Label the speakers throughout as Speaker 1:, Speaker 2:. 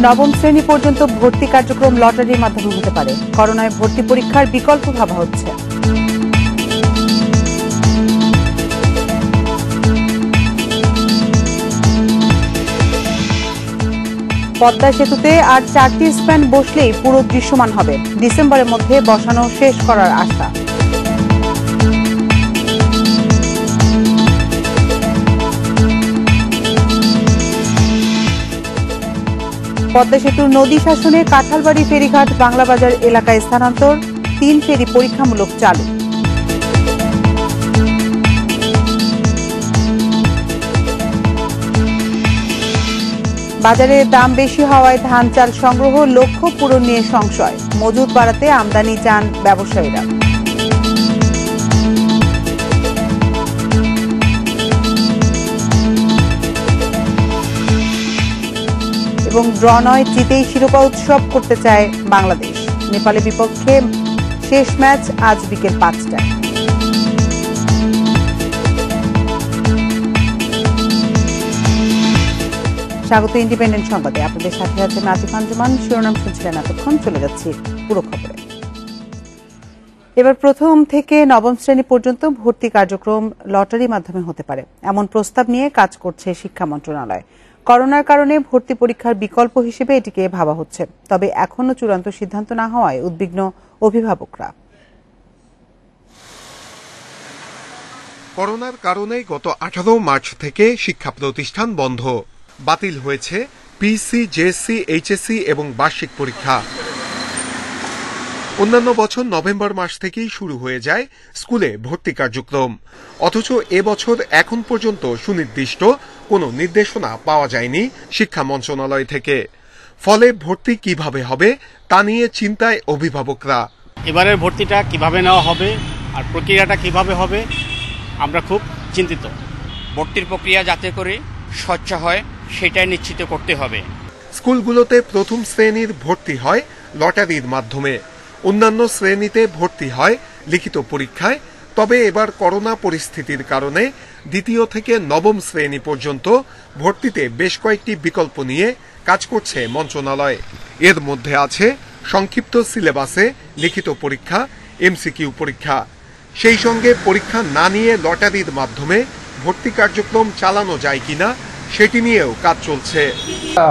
Speaker 1: নবম শ্রেণী পর্যন্ত ভর্তি কার্যক্রম লটারির মাধ্যমে হতে পারে। করোনায় ভর্তি পরীক্ষার বিকল্প ভাবা হচ্ছে। পদ্মা সেতুতে আর 4টি স্প্যান বসলেই পুরো দৃশ্যমান হবে। ডিসেম্বরের মধ্যে বসানো শেষ করার আশা। পদ্মা সেতুর নদী শাসনে কাঁঠালবাড়ি ফেরিঘাট বাংলাবাজার এলাকায় স্থানান্তর, 3 ফেরি পরীক্ষামূলক চালু। বাজারে দাম বেশি হওয়ায় ধান চাল সংগ্রহ লক্ষ্য পূরণ নিয়ে সংশয়। মজুত বাড়াতে আমদানি চান ব্যবসায়ীরা। এবং ড্র নয়, জিতেই শিরোপা উৎসব করতে চায় বাংলাদেশ। নেপালের বিপক্ষে শেষ ম্যাচ আজ বিকেল 5টায়। স্বাগত ইন্ডিপেন্ডেন্ট সংবাদে। আপনাদের সাথে আছে নাজিফ আঞ্জুমান। শিরোনাম শুনছিলেন এতক্ষণ, চলে যাচ্ছি পুরো খবরে। এবার প্রথম থেকে নবম শ্রেণী পর্যন্ত ভর্তি কার্যক্রম লটারির মাধ্যমে হতে পারে, এমন প্রস্তাব নিয়ে কাজ করছে শিক্ষা মন্ত্রণালয়। করোনার কারণে ভর্তি পরীক্ষার বিকল্প হিসেবে এটিকে ভাবা হচ্ছে, তবে এখনো চূড়ান্ত সিদ্ধান্ত না হওয়ায় উদ্বিগ্ন অভিভাবকরা।
Speaker 2: করোনার কারণে গত 18 মার্চ থেকে শিক্ষা প্রতিষ্ঠান বন্ধ। বাতিল হয়েছে পিসি, জেএসসি, এইচএসসি এবং বার্ষিক পরীক্ষা। অন্যান্য বছর নভেম্বর মাস থেকেই শুরু হয়ে যায় স্কুলে ভর্তি কার্যক্রম, অথচ এবছর এখন পর্যন্ত সুনির্দিষ্ট কোনো নির্দেশনা পাওয়া যায়নি শিক্ষা মন্ত্রণালয় থেকে। ফলে ভর্তি কিভাবে হবে তা নিয়ে চিন্তায় অভিভাবকরা।
Speaker 3: এবারের ভর্তিটা কিভাবে নেওয়া হবে আর প্রক্রিয়াটা কিভাবে হবে, আমরা খুব চিন্তিত।
Speaker 4: ভর্তির প্রক্রিয়া যাতে করে স্বচ্ছ হয় সেটাই নিশ্চিত করতে হবে।
Speaker 2: স্কুলগুলোতে প্রথম শ্রেণীর ভর্তি হয় লটারির মাধ্যমে, অন্যান্য শ্রেণীতে ভর্তি হয় লিখিত পরীক্ষায়। তবে এবার করোনা পরিস্থিতির কারণে দ্বিতীয় থেকে নবম শ্রেণী পর্যন্ত ভর্তিতে বেশ কয়েকটি বিকল্প নিয়ে কাজ করছে মন্ত্রণালয়। এর মধ্যে আছে সংক্ষিপ্ত সিলেবাসে লিখিত পরীক্ষা, এমসিকিউ পরীক্ষা। সেই সঙ্গে পরীক্ষা না নিয়ে লটারির মাধ্যমে ভর্তি কার্যক্রম চালানো যায় কিনা সেটি নিয়েও কাজ চলছে।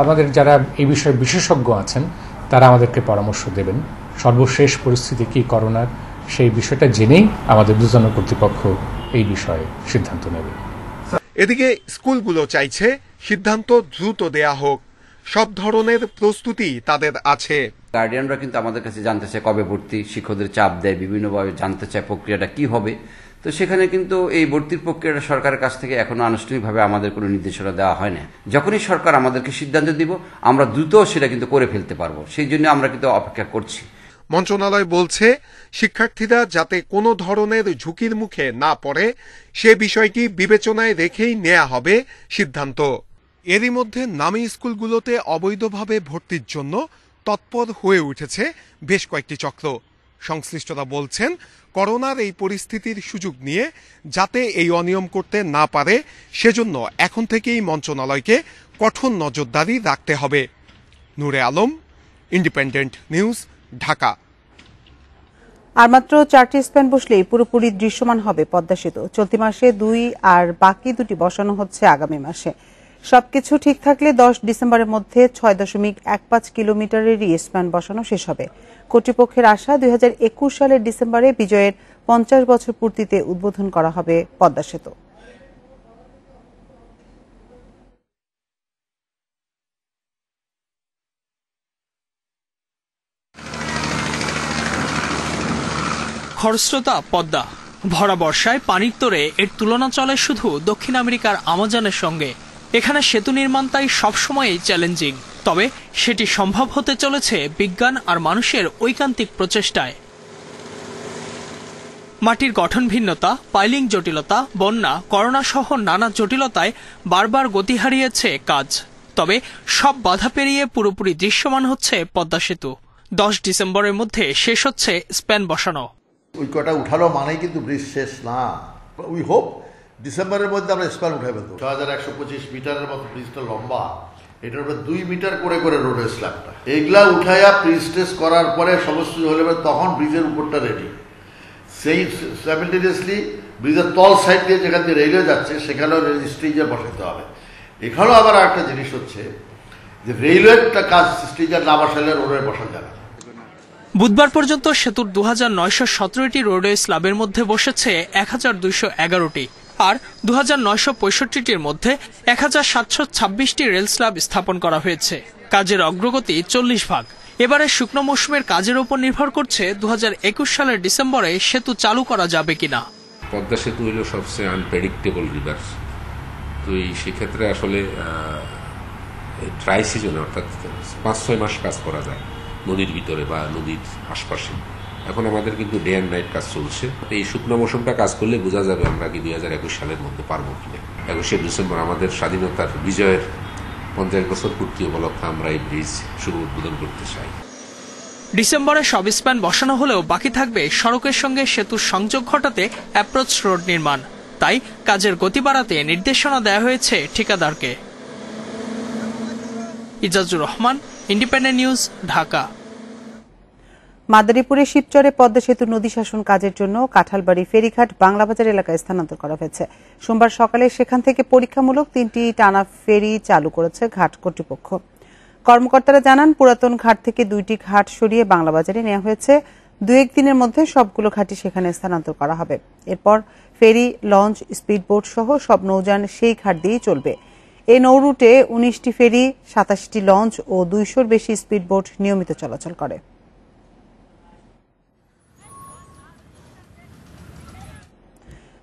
Speaker 5: আমাদের যারা এই বিষয়ে বিশেষজ্ঞ আছেন তারা আমাদেরকে পরামর্শ দেবেন। সর্বশেষ পরিস্থিতি কি করোনার, সেই বিষয়টা জেনেই আমাদের দুজন কর্তৃপক্ষ এই বিষয়ে সিদ্ধান্ত নেবে।
Speaker 2: এদিকে স্কুলগুলো চাইছে সিদ্ধান্ত দ্রুত দেয়া হোক। সব ধরনের প্রস্তুতি তাদের আছে।
Speaker 6: গার্ডিয়ানরা কিন্তু আমাদের কাছে জানতে চায় কবে ভর্তি, শিক্ষকদের চাপ দেয়, বিভিন্নভাবে জানতে চায় প্রক্রিয়াটা কি হবে। তো সেখানে কিন্তু এই ভর্তির প্রক্রিয়াটা সরকারের কাছ থেকে এখনো আনুষ্ঠানিকভাবে আমাদের কোনো নির্দেশনা দেওয়া হয় না। যখনই সরকার আমাদেরকে সিদ্ধান্ত দিব আমরা দ্রুত সেটা কিন্তু করে ফেলতে পারবো, সেই জন্য আমরা কিন্তু অপেক্ষা করছি।
Speaker 2: মন্ত্রণালয় বলছে শিক্ষার্থীরা যাতে কোনো ধরনের ঝুঁকির মুখে না পড়ে সে বিষয়টি বিবেচনায় রেখেই নেওয়া হবে সিদ্ধান্ত। এরই মধ্যে নামী স্কুলগুলোতে অবৈধভাবে ভর্তির জন্য তৎপর হয়ে উঠেছে বেশ কয়েকটি চক্র। সংশ্লিষ্টরা বলছেন করোনার এই পরিস্থিতির সুযোগ নিয়ে যাতে এই অনিয়ম করতে না পারে সেজন্য এখন থেকেই মন্ত্রণালয়কে কঠোর নজরদারি রাখতে হবে। নূরে আলম, ইন্ডিপেন্ডেন্ট নিউজ, ঢাকা।
Speaker 1: আর মাত্র 4টি স্প্যান বসলেই পুরোপুরি দৃশ্যমান হবে পদ্মা সেতু। চলতি মাসে 2 আর বাকি 2টি বসানো হচ্ছে আগামী মাসে। সবকিছু ঠিক থাকলে 10 ডিসেম্বরের মধ্যে 6.15 কিলোমিটারেরই স্প্যান বসানো শেষ হবে। কর্তৃপক্ষের আশা 2021 সালের ডিসেম্বরে বিজয়ের 50 বছর পূর্তিতে উদ্বোধন করা হবে পদ্মা সেতু।
Speaker 7: খরস্রোতা পদ্মা, ভরা বর্ষায় পানির তোড়ে এর তুলনা চলে শুধু দক্ষিণ আমেরিকার আমাজনের সঙ্গে। এখানে সেতু নির্মাণ তাই সবসময়ই চ্যালেঞ্জিং, তবে সেটি সম্ভব হতে চলেছে বিজ্ঞান আর মানুষের ঐকান্তিক প্রচেষ্টায়। মাটির গঠন ভিন্নতা, পাইলিং জটিলতা, বন্যা, করোনা সহ নানা জটিলতায় বারবার গতি হারিয়েছে কাজ। তবে সব বাধা পেরিয়ে পুরোপুরি দৃশ্যমান হচ্ছে পদ্মা সেতু। 10 ডিসেম্বরের মধ্যে শেষ হচ্ছে স্প্যান বসানো।
Speaker 8: ওই কটা উঠালো মানেই কিন্তু ব্রিজ শেষ না। উই হোপ ডিসেম্বরের মধ্যে আমরা স্প্যান উঠে ফেলবো। 6125 মিটারের মতো ব্রিজটা লম্বা, এটার উপরে 2 মিটার করে করে রোডের স্ল্যাবটা, এগুলা উঠাইয়া প্রিস্টেস করার পরে সমস্ত হলে তখন ব্রিজের উপরটা রেডি। সেই সাইমেলটেনিয়াসলি ব্রিজের তল সাইড দিয়ে যেখান দিয়ে রেলওয়ে যাচ্ছে সেখানেও স্ট্রিজার বসাতে হবে। এখানেও আবার একটা জিনিস হচ্ছে যে রেলওয়েটা কাজ স্ট্রিজার না বসালে রোডে বসা যাবে।
Speaker 7: বুধবার পর্যন্ত সেতুর 2917টি রোডওয়ে স্ল্যাবের মধ্যে বসেছে 1211টি, আর 2965টির মধ্যে 1726টি রেল স্ল্যাব স্থাপন করা হয়েছে। কাজের অগ্রগতি 40%। এবারে শুকনো মৌসুমের কাজের উপর নির্ভর করছে 2021 সালের ডিসেম্বরে সেতু চালু করা যাবে কিনা।
Speaker 9: পদ্মা সেতু হলো সবচেয়ে আনপ্রেডিক্টেবল রিভার। তো এই সেক্ষেত্রে আসলে ড্রাই সিজনে অর্থাৎ 5-6 মাস কাজ করা যায় নদীর ভিতরে বা নদীর আশপাশে। এখন আমাদের কিন্তু ডে অ্যান্ড নাইট কাজ চলছে। এই শুকনো মৌসুমটা কাজ করলে বোঝা যাবে আমরা কি 2021 সালের মধ্যে পারবো কিনা। 21শে ডিসেম্বর আমাদের স্বাধীনতার বিজয়ের 50 বছর পূর্তি উপলক্ষে আমরা এই ব্রিজ শুভ উদ্বোধন করতে চাই।
Speaker 7: ডিসেম্বরে সব স্প্যান বসানো হলেও বাকি থাকবে সড়কের সঙ্গে সেতুর সংযোগ ঘটাতে অ্যাপ্রোচ রোড নির্মাণ। তাই কাজের গতি বাড়াতে নির্দেশনা দেওয়া হয়েছে ঠিকাদারকে। Ijazur Rahman, independent news, Dhaka.
Speaker 1: মাদারীপুরে শিবচরে পদ্মা সেতু নদী শাসন কাজের জন্য কাঁঠালবাড়ি ফেরিঘাট বাংলাবাজার এলাকায় স্থানান্তর করা হয়েছে। সোমবার সকালে সেখান থেকে পরীক্ষামূলক 3টি টানা ফেরি চালু করেছে ঘাট কর্তৃপক্ষ। কর্মকর্তারা জানান, পুরাতন ঘাট থেকে 2টি ঘাট সরিয়ে বাংলাবাজারে নেওয়া হয়েছে। 2-1 দিনের মধ্যে সবগুলো ঘাটই সেখানে স্থানান্তর করা হবে। এরপর ফেরি, লঞ্চ, স্পিডবোট সহ সব নৌযান সেই ঘাট দিয়েই চলবে। এই নৌরুটে 19টি ফেরি, 87টি লঞ্চ ও 200-র বেশি স্পিডবোট নিয়মিত চলাচল করে।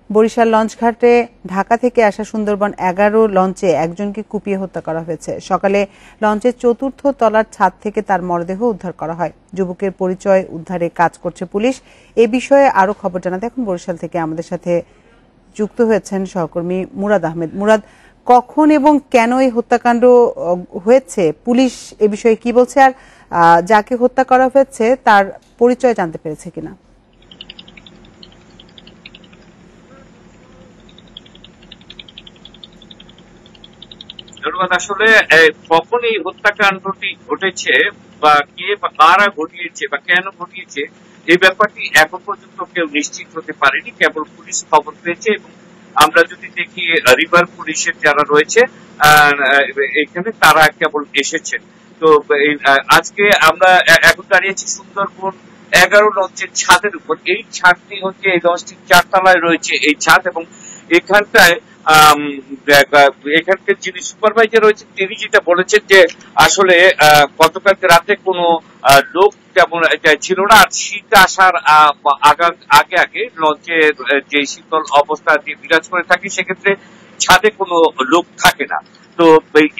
Speaker 1: বরিশাল লঞ্চঘাটে ঢাকা থেকে আসা সুন্দরবন 11 লঞ্চে একজনকে কুপিয়ে হত্যা করা হয়েছে। সকালে লঞ্চের 4র্থ তলার ছাদ থেকে তার মরদেহ উদ্ধার করা হয়। যুবকের পরিচয় উদ্ধারে কাজ করছে পুলিশ। এ বিষয়ে আরো খবর জানাতে এখন বরিশাল থেকে আমাদের সাথে যুক্ত হয়েছেন সহকর্মী মুরাদ আহমেদ। মুরাদ, কখন এবং কেন এই হত্যাকাণ্ড হয়েছে, পুলিশ এ বিষয়ে কি বলছে, আর যাকে হত্যা করা হয়েছে তার পরিচয় জানতে পেরেছে কিনা?
Speaker 10: ধন্যবাদ। আসলে কখন এই হত্যাকাণ্ডটি ঘটেছে বা কে বা কারা ঘটিয়েছে বা কেন ঘটিয়েছে এই ব্যাপারটি এখন পর্যন্ত কেউ নিশ্চিত হতে পারেনি। কেবল পুলিশ খবর পেয়েছে এবং আমরা যদি দেখি রিভার পুলিশের যারা রয়েছে এখানে তারা কেবল এসেছেন। তো আজকে আমরা এখন দাঁড়িয়েছি সুন্দরবন 11 লঞ্চের ছাদের উপর। এই ছাদটি হচ্ছে এই লঞ্চটির 4 তলায় রয়েছে এই ছাদ, এবং এখানটায় এখানকার যিনি সুপারভাইজার রয়েছেন তিনি যেটা বলেছেন যে আসলে গতকালকে রাতে কোনো লোক তেমন ছিল না, আর শীত আসার আগে আগে লঞ্চের যে শীতল অবস্থা বিরাজ করে থাকে সেক্ষেত্রে ছাদে কোনো লোক থাকে না। তো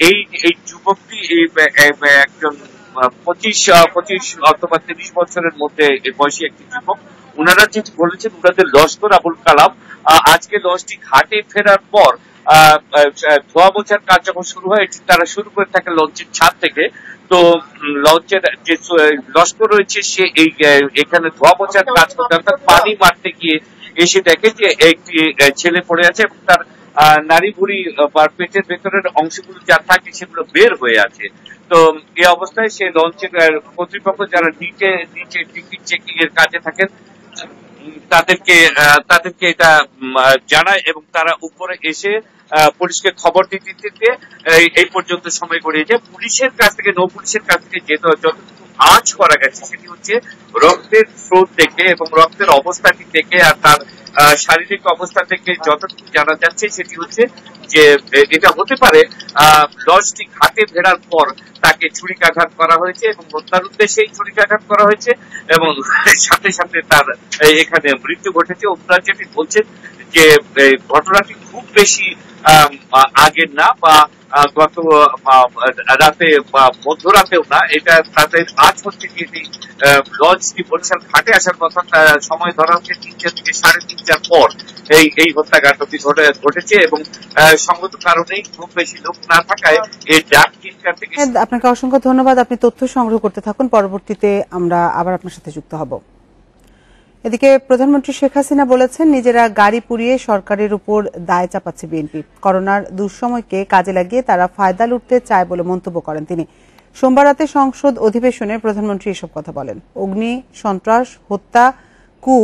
Speaker 10: এই যুবকটি একজন 25 অথবা 30 বছরের মধ্যে বয়সী একটি যুবক। ওনারা যেটি বলেছেন, ওনাদের লস্কর আবুল কালাম আজকে লঞ্চটি ঘাটে ফেরার পর ধোয়া মোছার কাজ যখন শুরু হয় তারা শুরু করে থাকে লঞ্চের ছাদ থেকে। তো লঞ্চের যে লস্কর রয়েছে সে এখানে ধোয়া মোছার কাজ করতে অর্থাৎ পানি মারতে গিয়ে এসে দেখে যে একটি ছেলে পড়ে আছে এবং তার নাড়ি ভুড়ি বা পেটের ভেতরের অংশগুলো যা থাকে সেগুলো বের হয়ে আছে। তো এই অবস্থায় সে লঞ্চের কর্তৃপক্ষ যারা নিচে টিকিট চেকিং এর কাজে থাকেন তাদেরকে এটা জানায় এবং তারা উপরে এসে পুলিশকে খবর দিতে এই পর্যন্ত সময় গড়িয়েছে। পুলিশের কাছ থেকে, নৌ পুলিশের কাছ থেকে যতটুকু আঁচ করা গেছে সেটি হচ্ছে রক্তের স্রোত দেখে এবং রক্তের অবস্থাটি দেখে আর তার শারীরিক অবস্থা থেকে যতটুকু জানা যাচ্ছে সেটি হচ্ছে যে এটা হতে পারে লঞ্চটি ঘাটে ফেরার পর তাকে ছুরিকাঘাত করা হয়েছে এবং হত্যার উদ্দেশ্যেই ছুরিকাঘাত করা হয়েছে এবং সাথে সাথে তার এখানে মৃত্যু ঘটেছে। ওনারা যেটি বলছেন যে ঘটনাটি খুব বেশি আগের না বা গত রাতে বা মধ্যরাতেও না, এটা তাদের আজ হচ্ছে যে লঞ্চটি বরিশাল ঘাটে আসার কথা সময় ধরা হচ্ছে 3টা থেকে 3:30টার পর এই হত্যাকাণ্ডটি ঘটেছে এবং সঙ্গত কারণেই খুব বেশি লোক না থাকায় এই ডাক চিৎকার থেকে।
Speaker 1: আপনাকে অসংখ্য ধন্যবাদ। আপনি তথ্য সংগ্রহ করতে থাকুন, পরবর্তীতে আমরা আবার আপনার সাথে যুক্ত হব। এদিকে প্রধানমন্ত্রী শেখ হাসিনা বলেছেন, নিজেরা গাড়ি পুড়িয়ে সরকারের উপর দায় চাপাচ্ছে বিএনপি। করোনার দুঃসময়কে কাজে লাগিয়ে তারা ফায়দা লুটতে চায় বলে মন্তব্য করেন তিনি। সোমবার রাতে সংসদ অধিবেশনে প্রধানমন্ত্রী এসব কথা বলেন। অগ্নি, সন্ত্রাস, হত্যা, কু,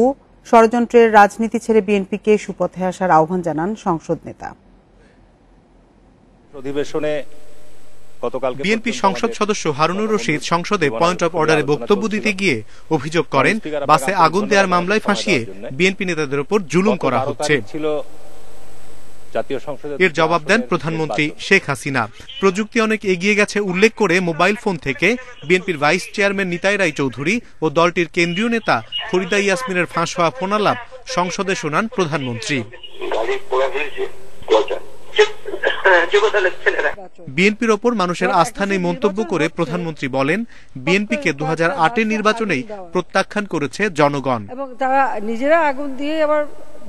Speaker 1: ষড়যন্ত্রের রাজনীতি ছেড়ে বিএনপিকে সুপথে আসার আহ্বান জানান সংসদ নেতা।
Speaker 11: অধিবেশনে
Speaker 12: বিএনপি সংসদ সদস্য হারুনুর রশিদ সংসদে পয়েন্ট অফ অর্ডারে বক্তব্য দিতে গিয়ে অভিযোগ করেন, বাসে আগুন দেওয়ার মামলায় ফাঁসিয়ে বিএনপি নেতাদের উপর জুলুম করা হচ্ছে। এর জবাব দেন প্রধানমন্ত্রী শেখ হাসিনা। প্রযুক্তি অনেক এগিয়ে গেছে উল্লেখ করে মোবাইল ফোন থেকে বিএনপির ভাইস চেয়ারম্যান নিতাই রায় চৌধুরী ও দলটির কেন্দ্রীয় নেতা ফরিদা ইয়াসমিনের ফাঁস হওয়া ফোনালাপ সংসদে শোনান প্রধানমন্ত্রী। বিএনপির ওপর মানুষের আস্থা নেই মন্তব্য করে প্রধানমন্ত্রী বলেন, বিএনপিকে 2008-এর নির্বাচনেই প্রত্যাখ্যান করেছে জনগণ।
Speaker 13: এবং তারা নিজেরা আগুন দিয়ে আবার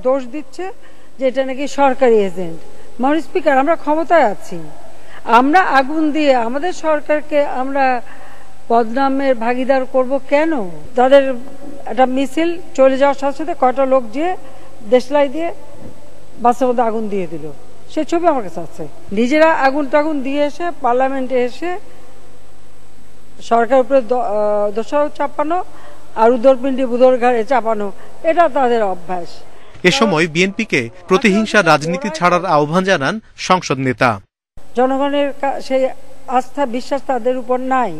Speaker 13: দোষ দিচ্ছে যে এটা নাকি সরকারি এজেন্ট। মাননীয় স্পিকার, আমরা ক্ষমতায় আছি, আমরা আগুন দিয়ে আমাদের সরকারকে আমরা বদনামের ভাগিদার করব কেন? তাদের একটা মিছিল চলে যাওয়ার সাথে সাথে কয়টা লোক যে দেশলাই দিয়ে বাসের মধ্যে আগুন দিয়ে দিল, সে ছবি আমার কাছে আছে। নিজেরা আগুন টাগুন দিয়ে এসে পার্লামেন্টে এসে সরকারের উপরে দোষারোপ চাপানো আর উদরপিণ্ডি বুদর ঘাড়ে চাপানো, এটা তাদের অভ্যাস।
Speaker 12: এ সময় বিএনপিকে প্রতিহিংসা রাজনীতি ছাড়ার আহ্বান জানান সংসদ নেতা।
Speaker 13: জনগণের সেই আস্থা বিশ্বাস তাদের উপর নাই।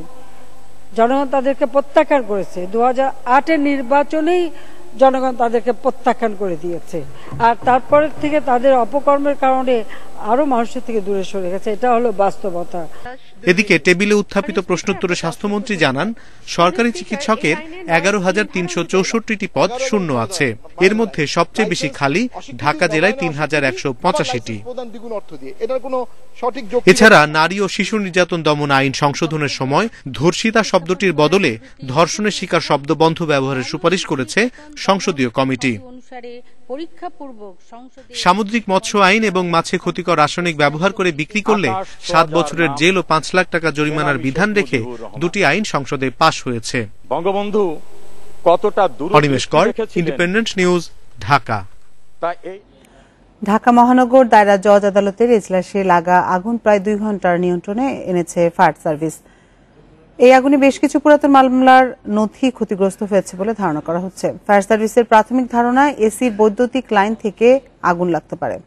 Speaker 13: জনগণ তাদেরকে প্রত্যাখ্যান করেছে। 2008-এর নির্বাচনেই জনগণ তাদেরকে প্রত্যাখ্যান করে দিয়েছে, আর তারপর থেকে তাদের অপকর্মের কারণে আরো মানুষের থেকে দূরে সরে গেছে। এটা হলো বাস্তবতা।
Speaker 12: এদিকে টেবিলে উত্থাপিত প্রশ্নোত্তরে স্বাস্থ্যমন্ত্রী জানান, সরকারি চিকিৎসকের 11,364টি পদ শূন্য আছে। এর মধ্যে সবচেয়ে বেশি খালি ঢাকা জেলায় 3,185টি। এছাড়া নারী ও শিশু নির্যাতন দমন আইন সংশোধনের সময় ধর্ষিতা শব্দটির বদলে ধর্ষণের শিকার শব্দ বন্ধ ব্যবহারের সুপারিশ করেছে সংসদীয় কমিটি। সামুদ্রিক মৎস্য আইন এবং মাছে ক্ষতিকর রাসায়নিক ব্যবহার করে বিক্রি করলে 7 বছরের জেল ও 5 লাখ টাকা জরিমানার বিধান রেখে দুটি আইন সংসদে পাশ হয়েছে।
Speaker 11: বঙ্গবন্ধু কতটা দূর
Speaker 12: অনিমেষ কর, ইন্ডিপেন্ডেন্ট নিউজ, ঢাকা।
Speaker 1: ঢাকা মহানগর দায়রা জজ আদালতের এজলাসে লাগা আগুন প্রায় 2 ঘন্টার নিয়ন্ত্রণে এনেছে ফায়ার সার্ভিস। এই আগুনে বেশ কিছু পুরাতন মামলার নথি ক্ষতিগ্রস্ত হয়েছে বলে ধারণা করা হচ্ছে। ফায়ার সার্ভিসের প্রাথমিক ধারণা, এসির বৈদ্যুতিক লাইন থেকে আগুন লাগতে পারে।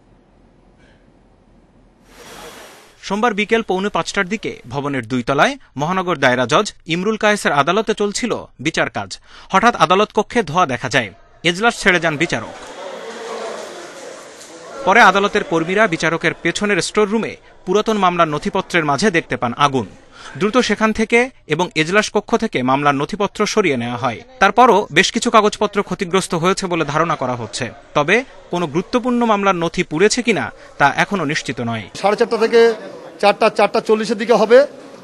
Speaker 14: সোমবার বিকেল 4:45টার দিকে ভবনের 2 তলায় মহানগর দায়রা জজ ইমরুল কায়েসের আদালতে চলছিল বিচার কাজ। হঠাৎ আদালত কক্ষে ধোঁয়া দেখা যায়। এজলাস ছেড়ে যান বিচারক। পরে আদালতের কর্মীরা বিচারকের পেছনের স্টোর রুমে পুরাতন মামলার নথিপত্রের মাঝে দেখতে পান আগুন। দ্রুত সেখান থেকে এবং এজলাস কক্ষ থেকে মামলার নথিপত্র সরিয়ে নেওয়া হয়। তারপরও বেশ কিছু কাগজপত্র ক্ষতিগ্রস্ত হয়েছে বলে ধারণা করা হচ্ছে। তবে কোনো গুরুত্বপূর্ণ মামলার নথি পুড়েছে কিনা তা এখনো নিশ্চিত নয়।
Speaker 15: 4:30 থেকে 4:40-এর দিকে হবে,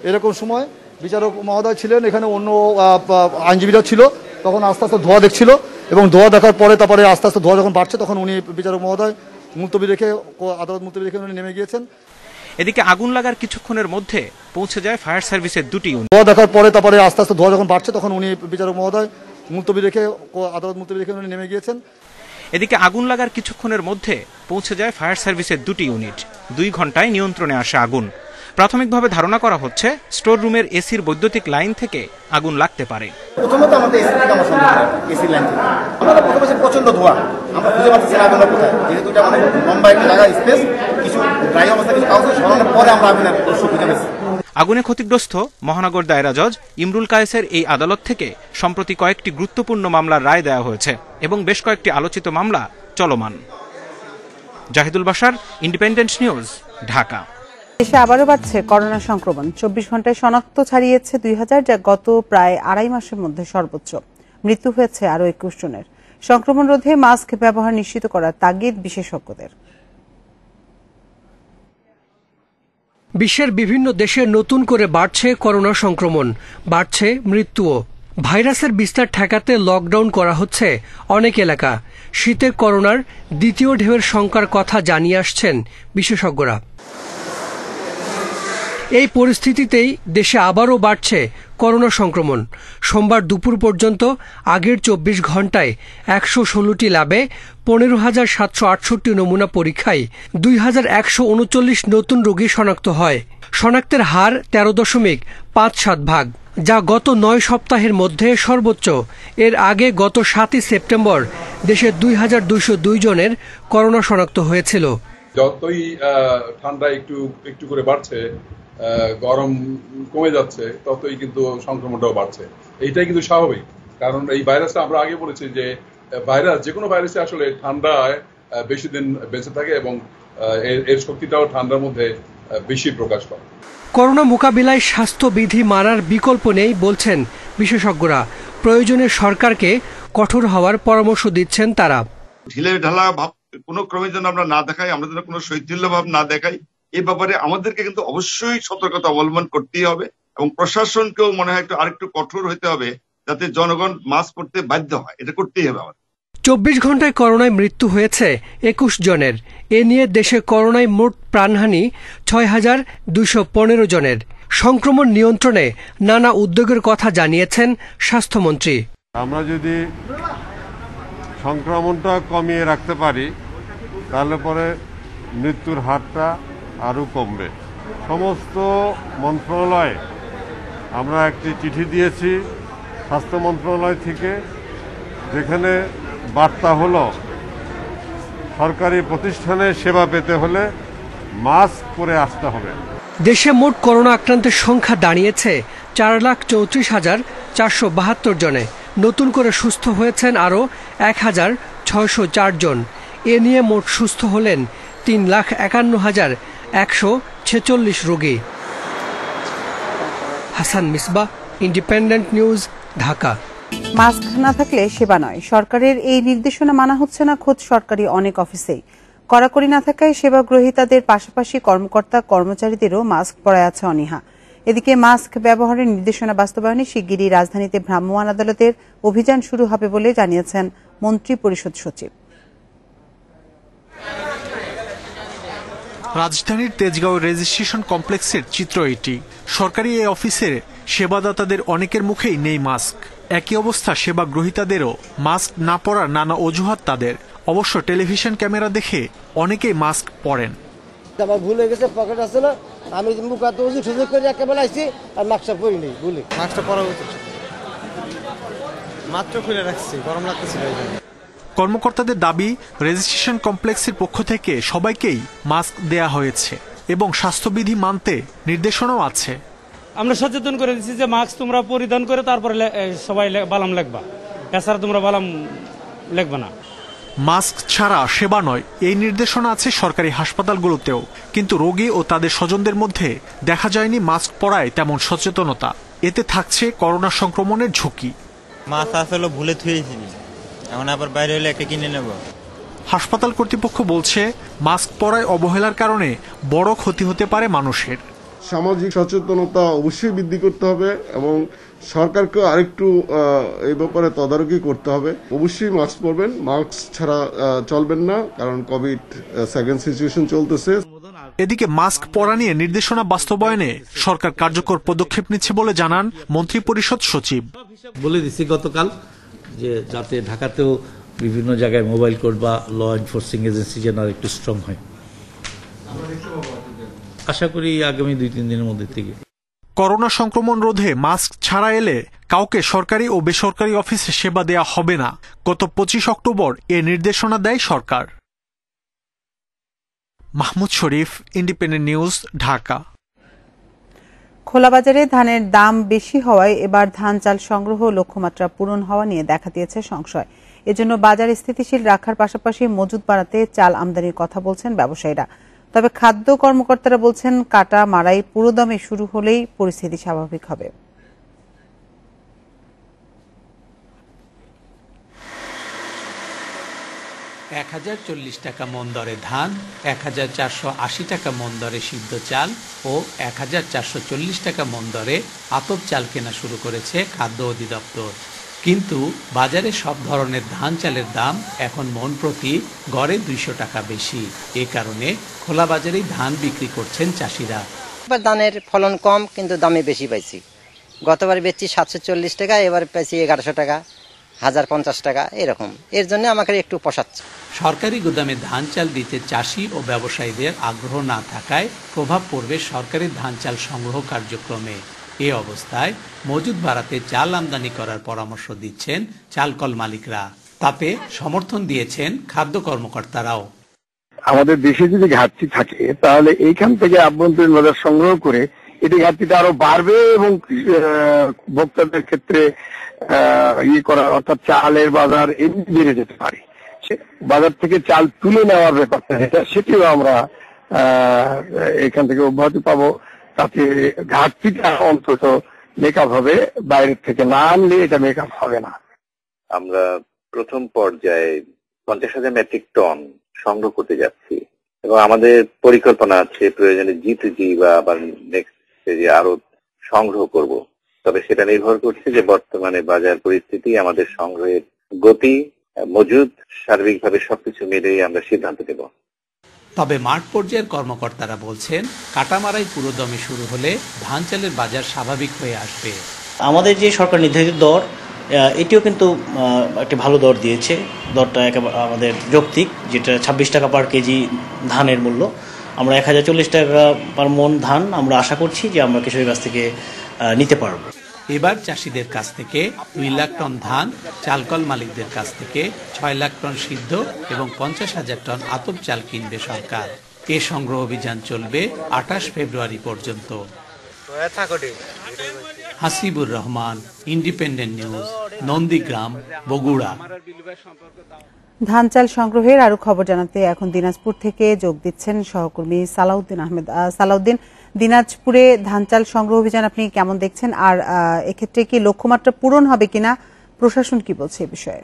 Speaker 15: এরকম সময় বিচারক মহোদয় ছিলেন, এখানে অন্য আইনজীবীরা ছিল। তখন আস্তে আস্তে ধোঁয়া দেখছিল এবং ধোঁয়া দেখার পরে তারপরে আস্তে আস্তে ধোঁয়া যখন বাড়ছে তখন উনি বিচারক মহোদয় আদালত মুলতবি রেখে উনি নেমে গিয়েছেন।
Speaker 14: এদিকে আগুন লাগার কিছুক্ষণের মধ্যে পৌঁছে যায় ফায়ার সার্ভিসের 2টি ইউনিট।
Speaker 15: ধোঁয়া দেখার পরে তারপরে আস্তে আস্তে ধোঁয়া যখন বাড়ছে তখন উনি বিচারক মহোদয় আদালত মুলতবি রেখে উনি নেমে গিয়েছেন।
Speaker 14: এদিকে আগুন লাগার কিছুক্ষণের মধ্যে পৌঁছে যায় ফায়ার সার্ভিসের 2টি ইউনিট। 2 ঘন্টায় নিয়ন্ত্রণে আসে আগুন। প্রাথমিকভাবে ধারণা করা হচ্ছে স্টোর রুমের এসির বৈদ্যুতিক লাইন থেকে আগুন লাগতে পারে।
Speaker 16: প্রথমত আমাদের এসি থেকে আমার সন্দেহ হয়, এসির লাইন থেকে। আমরা প্রথমে প্রচন্ড ধোঁয়া, আমরা খুঁজে পাচ্ছি না আগুনটা কোথায়। যেহেতু এটা আমাদের লম্বা একটা জায়গা স্পেস, কিছু ড্রাই অবস্থা কিছু কাগজ সরানোর পরে আমরা আগুনের উৎস খুঁজে পেয়েছি।
Speaker 14: আগুনে ক্ষতিগ্রস্ত মহানগর দায়রা জজ ইমরুল কায়েসের এই আদালত থেকে সম্প্রতি কয়েকটি গুরুত্বপূর্ণ মামলার রায় দেওয়া হয়েছে এবং বেশ কয়েকটি আলোচিত মামলা চলমান। Jahidul Bashar, independent news, Dhaka.
Speaker 1: দেশে আবারও বাড়ছে করোনা সংক্রমণ। 24 ঘন্টায় শনাক্ত ছাড়িয়েছে 2000, যা গত প্রায় 2.5 মাসের মধ্যে সর্বোচ্চ। মৃত্যু হয়েছে আরও 21 জনের। সংক্রমণ রোধে মাস্ক ব্যবহার নিশ্চিত করার তাগিদ বিশেষজ্ঞদের।
Speaker 17: বিশ্বের বিভিন্ন দেশে নতুন করে বাড়ছে করোনা সংক্রমণ, বাড়ছে মৃত্যুও। ভাইরাসের বিস্তার ঠেকাতে লকডাউন করা হচ্ছে অনেক এলাকা। শীতে করোনার দ্বিতীয় ঢেউয়ের শঙ্কার কথা জানিয়ে আসছেন বিশেষজ্ঞরা। এই পরিস্থিতিতেই দেশে আবারও বাড়ছে করোনা সংক্রমণ। সোমবার দুপুর পর্যন্ত আগের ২৪ ঘণ্টায় ১১৬টি ল্যাবে ১৫,৭৬৮ নমুনা পরীক্ষায় ২,১৩৯ নতুন রোগী শনাক্ত হয়। শনাক্তের হার ১৩.৫৭%, যা গত ৯ সপ্তাহের মধ্যে সর্বোচ্চ। এর আগে গত ৭ই সেপ্টেম্বর দেশে ২,২০২ জনের করোনা শনাক্ত হয়েছিল।
Speaker 18: যতই ঠান্ডা একটু করে বাড়ছে, গরম কমে যাচ্ছে, ততই কিন্তু সংক্রমণটাও বাড়ছে। এইটাই কিন্তু স্বাভাবিক, কারণ এই ভাইরাসটা আমরা আগে বলেছি যে ভাইরাস, যে কোনো ভাইরাসে আসলে ঠান্ডায় বেশি দিন বেঁচে থাকে এবং এর শক্তিটাও ঠান্ডার মধ্যে বেশি প্রকাশ পায়।
Speaker 17: করোনা মোকাবিলায় স্বাস্থ্যবিধি মানার বিকল্প নেই বলছেন বিশেষজ্ঞরা। প্রয়োজনে সরকারকে কঠোর হওয়ার পরামর্শ দিচ্ছেন তারা।
Speaker 19: ঢিলে ঢালা ভাব কোনো ক্রমে যেন আমরা না দেখাই, আমরা যেন কোনো শৈথিল্য ভাব না দেখাই, এই ব্যাপারে আমাদেরকে কিন্তু অবশ্যই সতর্কতা অবলম্বন করতেই হবে এবং প্রশাসনকেও মনে হয় আরেকটু কঠোর হতে হবে, যাতে জনগণ মাস্ক পরতে বাধ্য হয়। এটা করতেই হবে আমাদের।
Speaker 17: ২৪ ঘণ্টায় করোনায় মৃত্যু হয়েছে ২১ জনের। এ নিয়ে দেশে করোনায় মোট প্রাণহানি ৬,২১৫ জনের। সংক্রমণ নিয়ন্ত্রণে নানা উদ্যোগের কথা জানিয়েছেন স্বাস্থ্যমন্ত্রী।
Speaker 20: আমরা যদি সংক্রমণটা কমিয়ে রাখতে পারি, তাহলে পরে মৃত্যুর হারটা আরও কমবে। সমস্ত মন্ত্রণালয়ে আমরা একটি চিঠি দিয়েছি স্বাস্থ্য মন্ত্রণালয় থেকে, যেখানে বার্তা হলো সরকারি প্রতিষ্ঠানে সেবা পেতে হলে মাস্ক পরে আসতে হবে।
Speaker 17: দেশে মোট করোনা আক্রান্তের সংখ্যা দাঁড়িয়েছে 4,34,472 জনে। নতুন করে সুস্থ হয়েছেন আরও 1,604 জন। এ নিয়ে মোট সুস্থ হলেন 3,51,146 রোগী। Hasan Misbah, independent news, Dhaka.
Speaker 1: Mask না থাকলে সেবা নয়, সরকারের এই নির্দেশনা মানা হচ্ছে না খোদ সরকারি অনেক অফিসেই। কড়াকড়ি না থাকায় সেবা গ্রহীতাদের পাশাপাশি কর্মকর্তা কর্মচারীদেরও মাস্ক পরায় আছে অনীহা। এদিকে মাস্ক ব্যবহারের নির্দেশনা বাস্তবায়নে শিগগিরই রাজধানীতে ভ্রাম্যমাণ আদালতের অভিযান শুরু হবে বলে জানিয়েছেন মন্ত্রী পরিষদ সচিব।
Speaker 21: রাজধানীর তেজগাঁও রেজিস্ট্রেশন কমপ্লেক্সের চিত্র এটি। সরকারি এই অফিসের সেবাদাতাদের অনেকের মুখেই নেই মাস্ক। একই অবস্থা সেবা গ্রহীতাদেরও। মাস্ক না পরার নানা অজুহাত তাদের। অবশ্য টেলিভিশন ক্যামেরা দেখে অনেকেই মাস্ক পরেন।
Speaker 22: আমার ভুল হয়ে গেছে, পকেট আছে না, আমি মুখ হাত সুযোগ করে একেবারে আসছি আর মাস্কটা পরিনি, ভুলে মাস্কটা পরা উচিত, মাত্র খুলে রাখছি, গরম লাগতেছিল।
Speaker 21: কর্মকর্তাদের দাবি, রেজিস্ট্রেশন কমপ্লেক্সের পক্ষ থেকে সবাইকেই মাস্ক দেয়া হয়েছে এবং স্বাস্থ্যবিধি মানতে নির্দেশনাও আছে।
Speaker 23: আমরা সচেতন করে দিচ্ছি যে মাস্ক তোমরা পরিধান করে তারপরে সবাই বালাম লাগবা, এছাড়া তোমরা বালাম লাগবে না।
Speaker 21: মাস্ক ছাড়া সেবা নয়, এই নির্দেশনা আছে সরকারি হাসপাতালগুলোতেও। কিন্তু রোগী ও তাদের স্বজনদের মধ্যে দেখা যায়নি মাস্ক পরায় তেমন সচেতনতা। এতে থাকছে করোনা সংক্রমণের ঝুঁকি।
Speaker 24: মাস্ক আসলে ভুলে থুয়েছি, এখন আবার বাইরে হলে একটা কিনে নেব।
Speaker 21: হাসপাতাল কর্তৃপক্ষ বলছে, মাস্ক পরায় অবহেলার কারণে বড় ক্ষতি হতে পারে মানুষের।
Speaker 20: সামাজিক সচেতনতা অবশ্যই বৃদ্ধি করতে হবে এবং সরকারকে আরেকটু এই ব্যাপারে তদারকি করতে হবে। অবশ্যই মাস্ক পরবেন, মাস্ক ছাড়া চলবেন না, কারণ কোভিড সেকেন্ড সিচুয়েশন চলতেছে।
Speaker 21: এদিকে মাস্ক পরা নিয়ে নির্দেশনা বাস্তবায়নে সরকার কার্যকর পদক্ষেপ নিচ্ছে বলে জানান মন্ত্রী পরিষদ সচিব।
Speaker 25: বলে দিচ্ছি গতকাল যে যাতে ঢাকাতেও বিভিন্ন জায়গায় মোবাইল কোর্ট বা ল এনফোর্সিং এজেন্সি যেন আর একটু স্ট্রং হয়। আশা করি আগামী 2-3 দিনের মধ্যে থেকে।
Speaker 21: করোনা সংক্রমণ রোধে মাস্ক ছাড়া এলে কাউকে সরকারি ও বেসরকারি অফিসে সেবা দেয়া হবে না। গত 25 অক্টোবর এ নির্দেশনা দেয় সরকার। মাহমুদ শরীফ, ইন্ডিপেন্ডেন্ট নিউজ, ঢাকা।
Speaker 1: খোলা বাজারে ধানের দাম বেশি হওয়ায় এবার ধান চাল সংগ্রহ লক্ষ্যমাত্রা পূরণ হওয়া নিয়ে দেখা দিয়েছে সংশয়। এজন্য বাজার স্থিতিশীল রাখার পাশাপাশি মজুদ বাড়াতে চাল আমদানির কথা বলছেন ব্যবসায়ীরা। তবে খাদ্য কর্মকর্তারা বলছেন, কাটা মারাই পুরোদমে শুরু হলেই পরিস্থিতি স্বাভাবিক হবে।
Speaker 26: $1,040 টাকা মন দরে ধান, 1,480 টাকা মন দরে সিদ্ধ চাল ও 1,440 টাকা মন দরে আতপ চাল কেনা শুরু করেছে খাদ্য অধিদপ্তর। কিন্তু বাজারে সব ধরনের ধান চালের দাম এখন মন প্রতি গড়ে 200 টাকা বেশি। এ কারণে খোলা বাজারেই ধান বিক্রি করছেন চাষিরা।
Speaker 2: এবার ধানের ফলন কম কিন্তু দামে বেশি পাইছি। গতবার বেচছি 740 টাকা, এবার পাইছি 1100 টাকা, 1050 টাকা এরকম। এর জন্য আমাকে একটু পোষাচ্ছে।
Speaker 26: সরকারি গুদামে ধান চাল দিতে চাষি ও ব্যবসায়ীদের আগ্রহ না থাকায় প্রভাব পড়বে সরকারি ধান চাল সংগ্রহ কার্যক্রমে। এ অবস্থায় মজুদ বাড়াতে চাল আমদানি করার পরামর্শ দিচ্ছেন চালকল মালিকরা। তাতে সমর্থন দিয়েছেন খাদ্য কর্মকর্তারাও।
Speaker 3: আমাদের দেশে যদি ঘাটতি থাকে তাহলে এইখান থেকে আভ্যন্তরীণ বাজার সংগ্রহ করে এটি ঘাটতিটা আরো বাড়বে এবং ভোক্তাদের ক্ষেত্রে করা, অর্থাৎ চালের বাজার এমনি বেড়ে যেতে পারে। বাজার থেকে চাল তুলে নেওয়ার ব্যাপারটা যেটা, সেটিও আমরা এখান থেকে অব্যাহতি পাবো। তাতে ঘাটতিটা অন্তত মেকআপ হবে, বাইরের থেকে না আনলে এটা মেকআপ হবে না।
Speaker 4: আমরা প্রথম পর্যায়ে 50,000 মেট্রিক টন সংগ্রহ করতে যাচ্ছি এবং আমাদের পরিকল্পনা আছে প্রয়োজনে G2G বা আবার নেক্সট স্টেজে আরো সংগ্রহ করব। তবে সেটা নির্ভর করছে যে বর্তমানে বাজার পরিস্থিতি, আমাদের সংগ্রহের গতি, মজুদ, সার্বিকভাবে সবকিছু মিলিয়ে আমরা সিদ্ধান্ত নেব।
Speaker 26: তবে মাঠ পর্যায়ের কর্মকর্তারা বলছেন কাটামারাই পুরোদমে শুরু হলে ধান চালের বাজার স্বাভাবিক হয়ে আসবে।
Speaker 5: আমাদের যে সরকার নির্ধারিত দর, এটিও কিন্তু একটি ভালো দর দিয়েছে। দরটা একেবারে আমাদের যৌক্তিক, যেটা 26 টাকা পার কেজি ধানের মূল্য। আমরা 1040 টাকা পার মন ধান আমরা আশা করছি যে আমরা কৃষকের কাছ থেকে নিতে পারব।
Speaker 26: এবার চাষিদের কাছ থেকে 2 লাখ টন ধান, চালকল মালিকদের কাছ থেকে 6 লাখ টন সিদ্ধ এবং 50,000 টন আতপ চাল কিনবে সরকার। এ সংগ্রহ অভিযান চলবে 28 ফেব্রুয়ারি পর্যন্ত। Hasibur Rahman, independent news, Nandigram, Bogura.
Speaker 1: ধান চাল সংগ্রহের আরো খবর জানাতে এখন দিনাজপুর থেকে যোগ দিচ্ছেন সহকর্মী সালাউদ্দিন আহমেদ। সালাউদ্দিন, দিনাজপুরে ধান চাল সংগ্রহ অভিযান আপনি কেমন দেখছেন, আর এক্ষেত্রে কি লক্ষ্যমাত্রা পূরণ হবে কিনা, প্রশাসন কি বলছে এ বিষয়ে?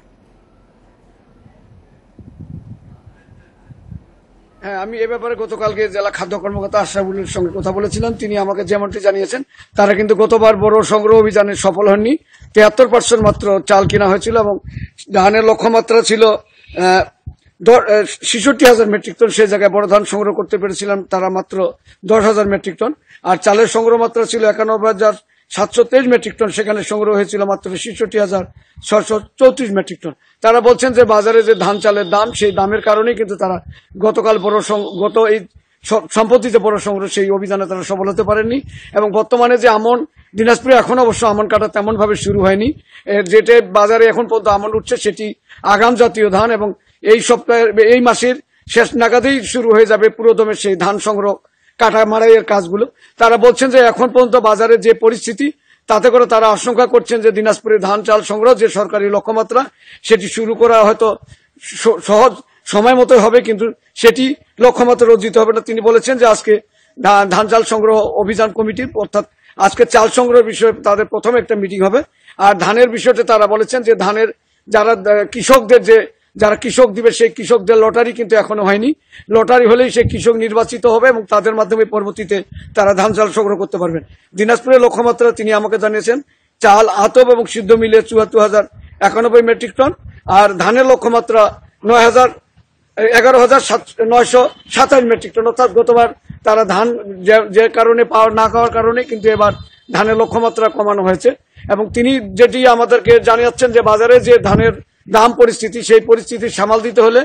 Speaker 6: হ্যাঁ, আমি এ ব্যাপারে গতকালকে জেলা খাদ্য কর্মকর্তা আশরাফুলের সঙ্গে কথা বলেছিলাম। তিনি আমাকে যেমনটি জানিয়েছেন, তারা কিন্তু গতবার বড় সংগ্রহ অভিযানে সফল হননি। 73% মাত্র চাল কেনা হয়েছিল এবং ধানের লক্ষ্যমাত্রা ছিল 66,000 মেট্রিক টন। সেই জায়গায় বড় ধান সংগ্রহ করতে পেরেছিলাম তারা মাত্র 10,000 মেট্রিক টন। আর চালের সংগ্রহ মাত্রা ছিল 91,723 মেট্রিক টন, সেখানে সংগ্রহ হয়েছিল মাত্র 66,634 মেট্রিক টন। তারা বলছেন যে বাজারে যে ধান চালের দাম, সেই দামের কারণেই কিন্তু তারা গতকাল এই সম্পত্তিতে বড় সংগ্রহ, সেই অভিযানে তারা সফল হতে পারেননি। এবং বর্তমানে যে আমন, দিনাজপুরে এখন অবশ্য আমন কাটা তেমন ভাবে শুরু হয়নি। যেটা বাজারে এখন পর্যন্ত আমন উঠছে সেটি আগাম জাতীয় ধান এবং এই মাসের শেষ নাগাদেই শুরু হয়ে যাবে পুরোদমে সেই ধান সংগ্রহ, কাটা মারাইয়ের কাজগুলো। তারা বলছেন যে এখন পর্যন্ত বাজারের যে পরিস্থিতি, তাতে করে তারা আশঙ্কা করছেন যে দিনাজপুরে ধান চাল সংগ্রহ যে সরকারি লক্ষ্যমাত্রা, সেটি শুরু করা হয়তো সহজ সময় মতো হবে, কিন্তু সেটি লক্ষ্যমাত্রা অর্জিত হবে না। তিনি বলেছেন যে আজকে ধান চাল সংগ্রহ অভিযান কমিটির, অর্থাৎ আজকে চাল সংগ্রহের বিষয়ে তাদের প্রথম একটা মিটিং হবে। আর ধানের বিষয়টা তারা বলেছেন যে ধানের যারা কৃষকদের যারা কৃষক দিবে, সেই কৃষকদের লটারি কিন্তু এখনো হয়নি। লটারি হলেই সেই কৃষক নির্বাচিত হবে এবং তাদের মাধ্যমে পরবর্তীতে তারা ধান চাল সংগ্রহ করতে পারবেন। দিনাজপুরের লক্ষ্যমাত্রা তিনি আমাকে জানিয়েছেন চাল, আতপ এবং সিদ্ধ মিলিয়ে 74,091 মেট্রিক টন। আর ধানের লক্ষ্যমাত্রা 11,927 মেট্রিক টন। অর্থাৎ গতবার তারা ধান যে কারণে না খাওয়ার কারণে কিন্তু এবার ধানের লক্ষ্যমাত্রা কমানো হয়েছে। এবং তিনি যেটি আমাদেরকে জানিয়েছেন যে বাজারে যে ধানের দাম পরিস্থিতি, সেই পরিস্থিতি সামাল দিতে হলে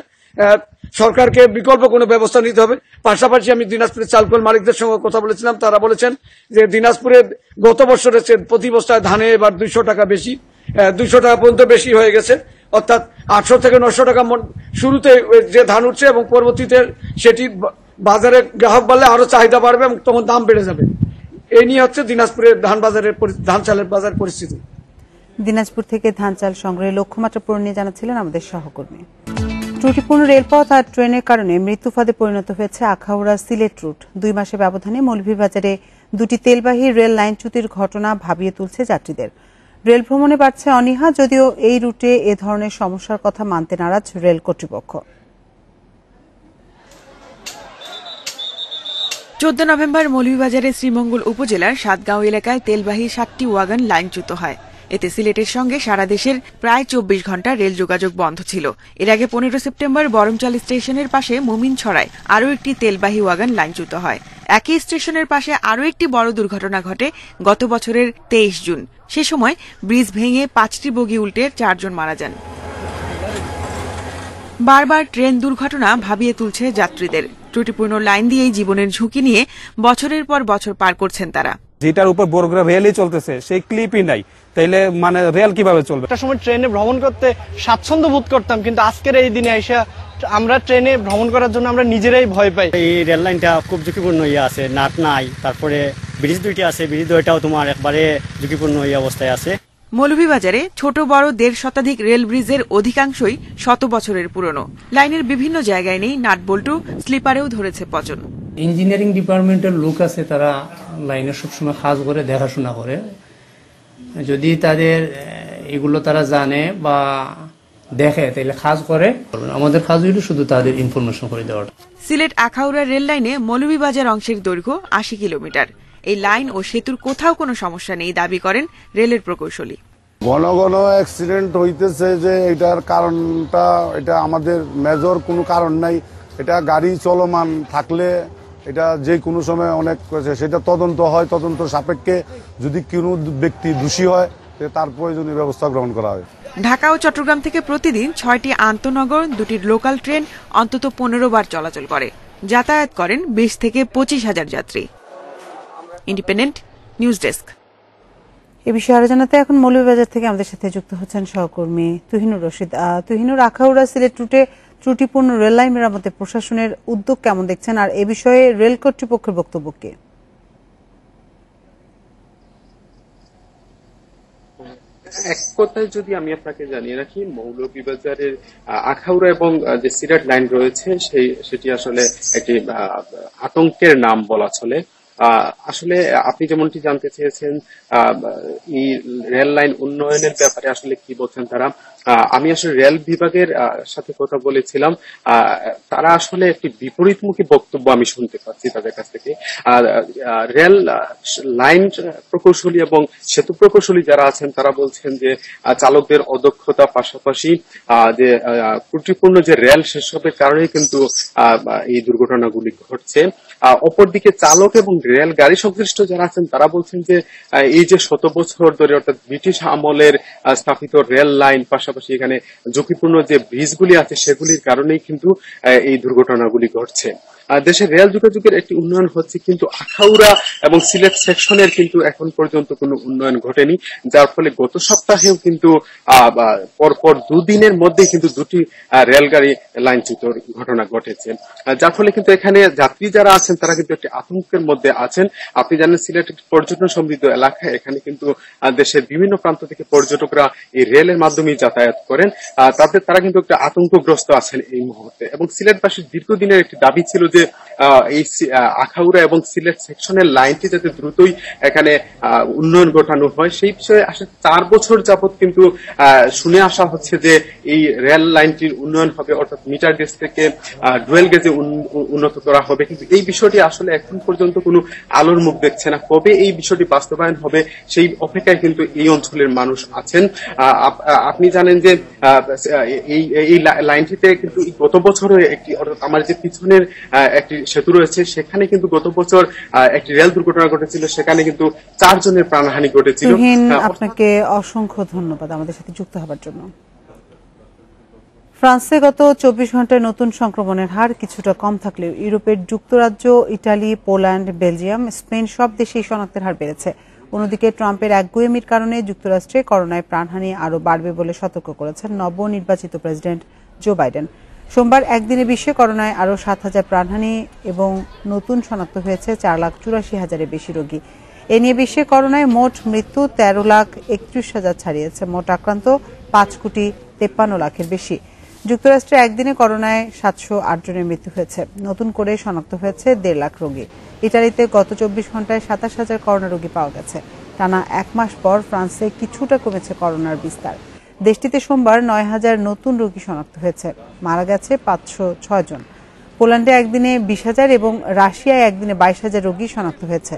Speaker 6: সরকারকে বিকল্প কোনো ব্যবস্থা নিতে হবে। পাশাপাশি আমি দিনাজপুরের চালকল মালিকদের সঙ্গে কথা বলেছিলাম, তারা বলেছেন যে দিনাজপুরে গত বছরের প্রতি বস্তায় ধানে এবার 200 টাকা বেশি, 200 টাকা পর্যন্ত বেশি হয়ে গেছে। অর্থাৎ 800 থেকে 900 টাকা শুরুতে যে ধান উঠছে এবং পরবর্তীতে সেটি বাজারে গ্রাহক বাড়লে আরো চাহিদা বাড়বে এবং তখন দাম বেড়ে যাবে। এই নিয়ে হচ্ছে দিনাজপুরের ধান চালের বাজার পরিস্থিতি।
Speaker 1: দিনাজপুর থেকে ধান চাল সংগ্রহের লক্ষ্যমাত্রা পূরণ নিয়ে জানাচ্ছিলেন আমাদের সহকর্মী। ত্রুটিপূর্ণ রেলপথ আর ট্রেনের কারণে মৃত্যুফাদে পরিণত হয়েছে আখাউড়া সিলেট রুট। 2 মাসের ব্যবধানে মৌলভীবাজারে 2টি তেলবাহী রেল লাইনচ্যুতির ঘটনা ভাবিয়ে তুলছে যাত্রীদের। রেল ভ্রমণে বাড়ছে অনীহা, যদিও এই রুটে এ ধরনের সমস্যার কথা মানতে নারাজ রেল কর্তৃপক্ষ।
Speaker 8: 14 নভেম্বর মৌলভীবাজারের শ্রীমঙ্গল উপজেলার সাতগাঁও এলাকায় তেলবাহী 7টি ওয়াগন লাইনচ্যুত হয়। এতে সিলেটের সঙ্গে সারা দেশের প্রায় 24 ঘণ্টা রেল যোগাযোগ বন্ধ ছিল। এর আগে 15 সেপ্টেম্বর বরমচাল স্টেশনের পাশে মুমিনছড়ায় আরও একটি তেলবাহী ওয়াগন লাইনচ্যুত হয়। একই স্টেশনের পাশে আরও একটি বড় দুর্ঘটনা ঘটে গত বছরের 23 জুন। সে সময় ব্রিজ ভেঙে 5টি বগি উল্টে 4 জন মারা যান। বারবার ট্রেন দুর্ঘটনা ভাবিয়ে তুলছে যাত্রীদের। ত্রুটিপূর্ণ লাইন দিয়েই জীবনের ঝুঁকি নিয়ে বছরের পর বছর পার করছেন তারা।
Speaker 7: যেটার উপর বড় রেলই চলতেছে সেই ক্লিপই নাই, তাইলে মানে রেল কিভাবে চলবে?
Speaker 9: একটা সময় ট্রেনে ভ্রমণ করতে স্বাচ্ছন্দ্য বোধ করতাম, কিন্তু আজকের এই দিনে এসে আমরা ট্রেনে ভ্রমণ করার জন্য আমরা নিজেরাই ভয় পাই।
Speaker 10: এই রেল লাইনটা খুব ঝুঁকিপূর্ণ ইয়ে আছে, নাট নাই, তারপরে ব্রিজ দুইটা আছে, ব্রিজ দুইটাও তোমার একবারে ঝুঁকিপূর্ণ এই অবস্থায় আছে।
Speaker 8: মৌলভীবাজারে ছোট বড় 1.5 শতাধিক রেল ব্রিজের অধিকাংশই 100 বছরের পুরনো। লাইনের বিভিন্ন জায়গায় নেই নাট বল্টু, স্লিপারেও ধরেছে পচন।
Speaker 11: ইঞ্জিনিয়ারিং ডিপার্টমেন্টের লোক আছে, তারা লাইনের সবসময় কাজ করে, দেখাশোনা করে। যদি তাদের এগুলো তারা জানে বা দেখে তাহলে কাজ করে। আমাদের কাজ হইল শুধু তাদের ইনফরমেশন করে দেওয়াটা।
Speaker 8: সিলেট আখাউড়া রেল লাইনে মৌলভীবাজার অংশের দৈর্ঘ্য 80 কিলোমিটার। এই লাইন ও সেতুর কোথাও কোনো সমস্যা নেই দাবি করেন রেলের প্রকৌশলী।
Speaker 12: ঘন ঘন অ্যাক্সিডেন্ট হইতেছে, যে এটার কারণটা এটা আমাদের মেজর কোনো কারণ নাই। এটা গাড়ি চলমান থাকলে এটা যে কোনো সময় অনেক সেটা তদন্ত হয়, তদন্ত সাপেক্ষে যদি কোনো ব্যক্তি দোষী হয় তার প্রয়োজনীয় ব্যবস্থা গ্রহণ করা হয়।
Speaker 8: ঢাকা ও চট্টগ্রাম থেকে প্রতিদিন 6টি আন্তনগর, 2টি লোকাল ট্রেন অন্তত 15 বার চলাচল করে। যাতায়াত করেন 20 থেকে 25,000 যাত্রী। Independent news desk.
Speaker 1: এ বিষয়ে আরো জানাতে এখন মৌলভীবাজার থেকে আমাদের সাথে যুক্ত হচ্ছেন সহকর্মী তুহিনুর রশিদ। তুহিনুর, আখাউড়া সিলেট রুটে ত্রুটিপূর্ণ রেল লাইন মেরামতে প্রশাসনের উদ্যোগ কেমন দেখছেন, আর এ বিষয়ে রেল কর্তৃপক্ষের বক্তব্য কি?
Speaker 13: এক কথায় যদি আমি আপনাকে জানিয়ে রাখি, মৌলভীবাজারের আখাউড়া এবং যে সিলেট লাইন রয়েছে সেটি আসলে একটি আতঙ্কের নাম বলা চলে। আসলে আপনি যেমনটি জানতে চেয়েছেন এই রেল লাইন উন্নয়নের ব্যাপারে আসলে কি বলছেন তারা। আমি আসলে রেল বিভাগের সাথে কথা বলেছিলাম, তারা আসলে একটি বিপরীতমুখী বক্তব্য আমি শুনতে পাচ্ছি তাদের কাছ থেকে। রেল লাইন প্রকৌশলী এবং সেতু প্রকৌশলী যারা আছেন তারা বলছেন যে চালকদের অদক্ষতা, পাশাপাশি যে ত্রুটিপূর্ণ যে রেল সেসবের কারণে কিন্তু এই দুর্ঘটনাগুলি ঘটছে। অপরদিকে চালক এবং রেল গাড়ি সংশ্লিষ্ট যারা আছেন তারা বলছেন যে এই যে 100 বছর ধরে অর্থাৎ ব্রিটিশ আমলের স্থাপিত রেল লাইন, পাশাপাশি এখানে ঝুঁকিপূর্ণ যে ব্রিজগুলি আছে সেগুলির কারণেই কিন্তু এই দুর্ঘটনাগুলি ঘটছে। দেশের রেল যোগাযোগের একটি উন্নয়ন হচ্ছে, কিন্তু আখাউড়া এবং সিলেট সেকশনের কিন্তু এখন পর্যন্ত কোনো উন্নয়ন ঘটেনি, যার ফলে গত সপ্তাহেও কিন্তু পরপর 2 দিনের মধ্যে কিন্তু 2টি রেলগাড়ি লাইনচ্যুতর ঘটনা ঘটেছে, যার ফলে কিন্তু এখানে যাত্রী যারা আছেন তারা কিন্তু একটি আতঙ্কের মধ্যে আছেন। আপনি জানেন সিলেট একটি পর্যটন সমৃদ্ধ এলাকা, এখানে কিন্তু দেশের বিভিন্ন প্রান্ত থেকে পর্যটকরা এই রেলের মাধ্যমে যাতায়াত করেন। তারা কিন্তু একটা আতঙ্কগ্রস্ত আছেন এই মুহূর্তে। এবং সিলেটবাসীর দীর্ঘদিনের একটি দাবি ছিল যে এই আখাউড়া এবং সিলেট সেকশনের লাইনটি যাতে দ্রুতই এখানে উন্নয়ন ঘটানো হয়। সেই বিষয়ে আসলে 4 বছর যাবত কিন্তু শুনে আসা হচ্ছে যে এই রেল লাইনটির উন্নয়ন হবে, অর্থাৎ মিটার গেজ থেকে ডুয়েল গেজে উন্নত করা হবে, কিন্তু এই বিষয়টি আসলে এখন পর্যন্ত কোনো আলোর মুখ দেখছে না। কবে এই বিষয়টি বাস্তবায়ন হবে সেই অপেক্ষায় কিন্তু এই অঞ্চলের মানুষ আছেন। আপনি জানেন যে এই লাইনটিতে কিন্তু গত বছরও একটি, অর্থাৎ আমার যে পিছনের একটি সেতু রয়েছে সেখানে কিন্তু গত বছর একটি রেল দুর্ঘটনা ঘটেছিল, সেখানে কিন্তু 4 জনের প্রাণহানি ঘটেছিল।
Speaker 1: আপনাকে অসংখ্য ধন্যবাদ আমাদের সাথে যুক্ত হবার জন্য। ফ্রান্সে গত 24 ঘন্টায় নতুন সংক্রমণের হার কিছুটা কম থাকলেও ইউরোপের যুক্তরাজ্য, ইটালি, পোল্যান্ড, বেলজিয়াম, স্পেন সব দেশেই শনাক্তের হার বেড়েছে। অন্যদিকে ট্রাম্পের একগুঁয়েমির কারণে যুক্তরাষ্ট্রে করোনায় প্রাণহানি আরও বাড়বে বলে সতর্ক করেছেন নবনির্বাচিত প্রেসিডেন্ট জো বাইডেন। সোমবার একদিনে বিশ্বে করোনায় আরও 7,000 প্রাণহানি এবং নতুন শনাক্ত হয়েছে 4,84,000-এর বেশি রোগী। এ নিয়ে বিশ্বে করোনায় মোট মৃত্যু 13,31,000 ছাড়িয়েছে। মোট আক্রান্ত 5,53,00,000-এর বেশি। যুক্তরাষ্ট্রে একদিনে করোনায় 708 জনের মৃত্যু হয়েছে। নতুন করে শনাক্ত হয়েছে 1.5 লাখ রোগী। ইতালিতে গত 24 ঘন্টায় 27,000 করোনা রোগী পাওয়া গেছে। টানা 1 মাস পর ফ্রান্সে কিছুটা কমেছে করোনার বিস্তার। দেশটিতে সোমবার 9,000 নতুন রোগী শনাক্ত হয়েছে, মারা গেছে 506 জন। পোল্যান্ডে একদিনে 20,000 এবং রাশিয়ায় একদিনে 22,000 রোগী শনাক্ত হয়েছে।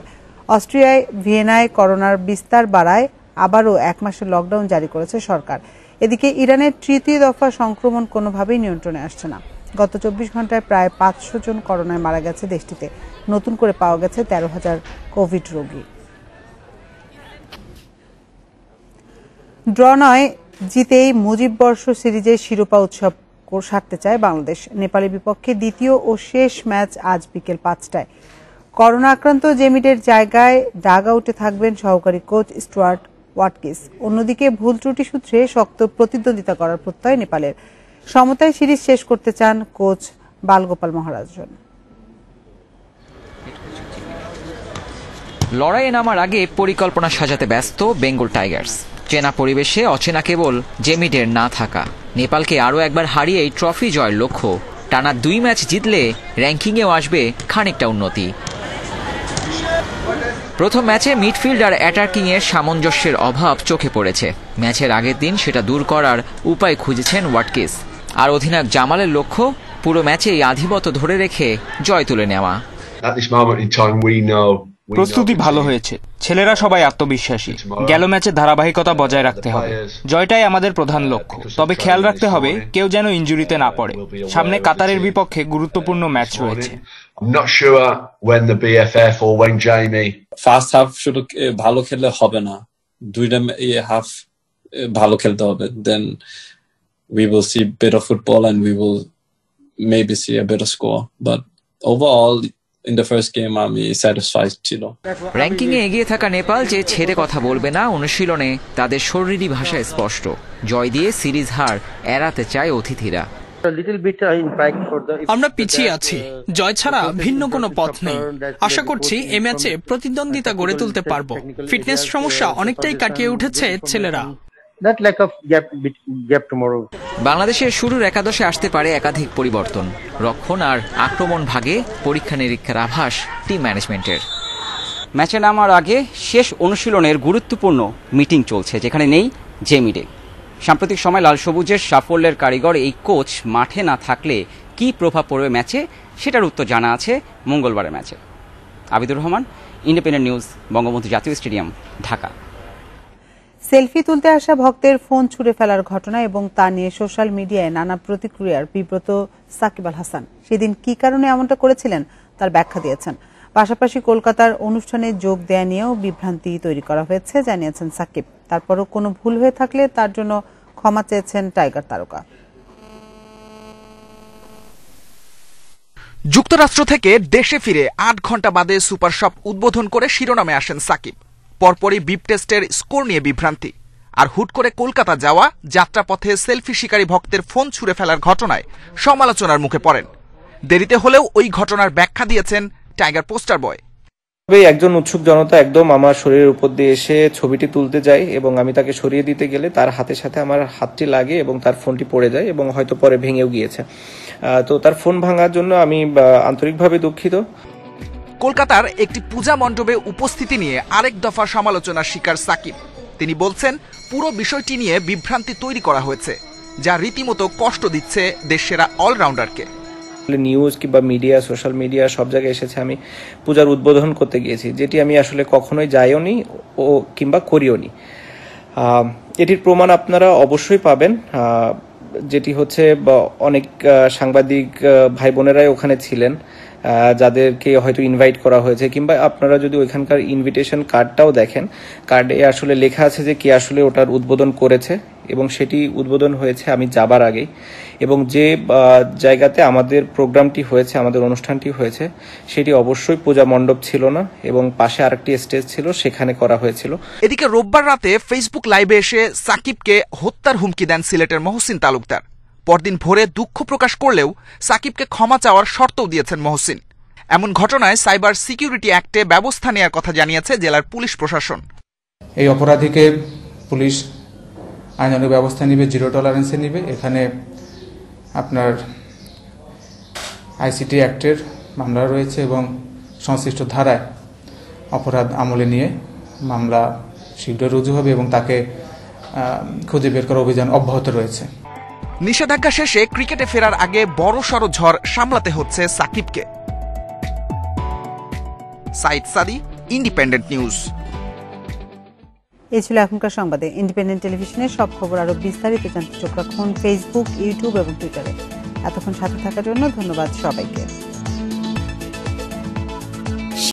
Speaker 1: অস্ট্রিয়ায় ভিয়েনায় করোনার বিস্তার বাড়ায় আবারও 1 মাসের লকডাউন জারি করেছে সরকার। এদিকে ইরানের 3য় দফা সংক্রমণ কোনোভাবেই নিয়ন্ত্রণে আসছে না। গত 24 ঘন্টায় প্রায় 500 জন করোনায় মারা গেছে দেশটিতে। নতুন করে পাওয়া গেছে 13,000 কোভিড রোগী। ড্র নয়, জিতেই মুজিববর্ষ সিরিজের শিরোপা উৎসব সারতে চায় বাংলাদেশ। নেপালের বিপক্ষে দ্বিতীয় ও শেষ ম্যাচ আজ বিকেল 5টায়। করোনা আক্রান্ত জেমিডের জায়গায় ডাগ আউটে থাকবেন সহকারী কোচ স্টুয়ার্ট ওয়াটকিস। অন্যদিকে ভুল ত্রুটি সূত্রে শক্ত প্রতিদ্বন্দ্বিতা করার প্রত্যয় নেপালের। সমতায় সিরিজ শেষ করতে চান কোচ বালগোপাল মহারাজন।
Speaker 14: লড়াইয়ে নামার আগে পরিকল্পনা সাজাতে ব্যস্ত বেঙ্গল টাইগার্স। চেনা পরিবেশে অচেনা কেবল জেমিডের না থাকা। নেপালকে আরও একবার হারিয়ে এই ট্রফি জয়ের লক্ষ্য। টানা 2 ম্যাচ জিতলে র্যাঙ্কিংয়েও আসবে খানিকটা উন্নতি। প্রথম ম্যাচে মিডফিল্ডার অ্যাটাকিংয়ের সামঞ্জস্যের অভাব চোখে পড়েছে। ম্যাচের আগের দিন সেটা দূর করার উপায় খুঁজেছেন ওয়াটকিস। আর অধিনায়ক জামালের লক্ষ্য পুরো ম্যাচেই আধিপত্য ধরে রেখে জয় তুলে নেওয়া।
Speaker 15: প্রস্তুতি ভালো হয়েছে, ছেলেরা সবাই আত্মবিশ্বাসী। গেল ম্যাচে ধারাবাহিকতা বজায় রাখতে হবে, জয়টাই আমাদের প্রধান লক্ষ্য। তবে খেয়াল রাখতে হবে কেউ যেন ইনজুরিতে না পড়ে। সামনে কাতারের বিপক্ষে গুরুত্বপূর্ণ ম্যাচ রয়েছে।
Speaker 16: ফার্স্ট হাফ শুধু ভালো খেললে হবে না, দুইটা হাফ ভালো খেলতে হবে। দেন we will see better football and we will maybe see a better score, but overall in the first game আমি স্যাটিসফাইড ছিল।
Speaker 14: র্যাঙ্কিংয়ে এগিয়ে থাকা নেপাল যে ছেড়ে কথা বলবে না, অনুশীলনে তাদের শরীরী ভাষায় স্পষ্ট। জয় দিয়ে সিরিজ হার এড়াতে চায় অতিথিরা।
Speaker 17: আমরা পিছিয়ে আছি, জয় ছাড়া ভিন্ন কোনো পথ নেই। আশা করছি এ ম্যাচে প্রতিদ্বন্দ্বিতা গড়ে তুলতে পারবো। ফিটনেস সমস্যা অনেকটাই কাটিয়ে উঠেছে ছেলেরা।
Speaker 14: বাংলাদেশের শুরুর একাদশে আসতে পারে একাধিক পরিবর্তন। রক্ষণ আর আক্রমণ ভাগে পরীক্ষা নিরীক্ষার আভাস টিম ম্যানেজমেন্টের।
Speaker 18: ম্যাচে নামার আগে শেষ অনুশীলনের গুরুত্বপূর্ণ মিটিং চলছে, যেখানে নেই জেমিডে। সাম্প্রতিক সময় লাল সবুজের সাফল্যের কারিগর এই কোচ মাঠে না থাকলে কি প্রভাব পড়বে ম্যাচে, সেটার উত্তর জানা আছে মঙ্গলবারের ম্যাচে। আবিদুর রহমান, ইন্ডিপেন্ডেন্ট নিউজ, বঙ্গবন্ধু জাতীয় স্টেডিয়াম, ঢাকা।
Speaker 1: সেলফি তুলতে আসা ভক্তের ফোন ছুঁড়ে ফেলার ঘটনা এবং তা নিয়ে সোশ্যাল মিডিয়ায় নানা প্রতিক্রিয়ার বিব্রত সাকিব আল হাসান। সেদিন কি কারণে এমনটা করেছিলেন তার ব্যাখ্যা দিয়েছেন। পাশাপাশি কলকাতার অনুষ্ঠানে যোগ দেয়া নিয়েও বিভ্রান্তি তৈরি করা হয়েছে জানিয়েছেন সাকিব। তারপরও কোনো ভুল হয়ে থাকলে তার জন্য ক্ষমা চেয়েছেন টাইগার তারকা।
Speaker 19: যুক্তরাষ্ট্র থেকে দেশে ফিরে 8 ঘন্টা বাদে সুপার শপ উদ্বোধন করে শিরোনামে আসেন সাকিব। পরপরই বিপ টেস্টের স্কোর নিয়ে বিভ্রান্তি আর হুট করে কলকাতা যাওয়া, যাত্রাপথে সেলফি শিকারী ভক্তের ফোন ছুঁড়ে ফেলার ঘটনায় সমালোচনার মুখে পড়েন। দেরিতে হলেও ওই ঘটনার ব্যাখ্যা দিয়েছেন টাইগার পোস্টার বয়।
Speaker 27: একজন উৎসুক জনতা একদম আমার শরীরের উপর দিয়ে এসে ছবিটি তুলতে যায় এবং আমি তাকে সরিয়ে দিতে গেলে তার হাতের সাথে আমার হাতটি লাগে এবং তার ফোনটি পড়ে যায় এবং হয়তো পরে ভেঙেও গিয়েছে। তো তার ফোন ভাঙার জন্য আমি আন্তরিকভাবে দুঃখিত।
Speaker 19: কলকাতার একটি পূজা মণ্ডপে উপস্থিতি নিয়ে আরেক দফা সমালোচনার শিকার সাকিব। তিনি বলছেন পুরো বিষয়টি নিয়ে বিভ্রান্তি তৈরি করা হয়েছে, যা রীতিমতো কষ্ট দিচ্ছে দেশসেরা অলরাউন্ডারকে।
Speaker 27: নিউজ কিংবা মিডিয়া, সোশ্যাল মিডিয়া সব জায়গায় এসেছে আমি পূজার উদ্বোধন করতে গিয়েছি, যেটি আমি আসলে কখনোই যাইও নি ও কিংবা করিও নি। এটির প্রমাণ আপনারা অবশ্যই পাবেন, যেটি হচ্ছে অনেক সাংবাদিক ভাই বোনেরাই ওখানে ছিলেন, যাদেরকে হয়তো ইনভাইট করা হয়েছে, কিংবা আপনারা যদি ওইখানকার ইনভিটেশন কার্ডটাও দেখেন, কার্ডে আসলে লেখা আছে যে কে আসলে ওটার উদ্বোধন করেছে এবং সেটি উদ্বোধন হয়েছে আমি যাবার আগেই। এবং যে জায়গাতে আমাদের প্রোগ্রামটি হয়েছে, আমাদের অনুষ্ঠানটি হয়েছে, সেটি অবশ্যই পূজা মণ্ডপ ছিল না এবং পাশে আরেকটি স্টেজ ছিল, সেখানে করা হয়েছিল।
Speaker 19: এদিকে রোববার রাতে ফেসবুক লাইভে এসে সাকিবকে হত্যার হুমকি দেন সিলেটের মহসিন তালুকদার। পরদিন ভোরে দুঃখ প্রকাশ করলেও সাকিবকে ক্ষমা চাওয়ার শর্তও দিয়েছেন মহসিন। এমন ঘটনায় সাইবার সিকিউরিটি অ্যাক্টে ব্যবস্থা নেওয়ার কথা জানিয়েছে জেলার পুলিশ প্রশাসন।
Speaker 28: এই অপরাধীকে পুলিশ আইনানুগ ব্যবস্থা নিবে, জিরো টলারেন্সে নিবে। এখানে আপনার আইসিটি অ্যাক্টের মামলা রয়েছে এবং সংশ্লিষ্ট ধারায় অপরাধ আমলে নিয়ে মামলা শীঘ্র রুজু হবে এবং তাকে খুঁজে বের করার অভিযান অব্যাহত রয়েছে।
Speaker 19: নিষেধাজ্ঞা শেষে ক্রিকেটে ফেরার আগে বড়সড় ঝড় সামলাতে হচ্ছে সাকিবকে। সাইদ সাদি, ইন্ডিপেন্ডেন্ট নিউজ।
Speaker 1: এই ছিল এখনকার সংবাদে। ইন্ডিপেন্ডেন্ট টেলিভিশনের সব খবর আরো বিস্তারিত জানতে চোখ রাখুন ফেসবুক, ইউটিউব এবং টুইটারে। এতক্ষণ সাথে থাকার জন্য ধন্যবাদ সবাইকে।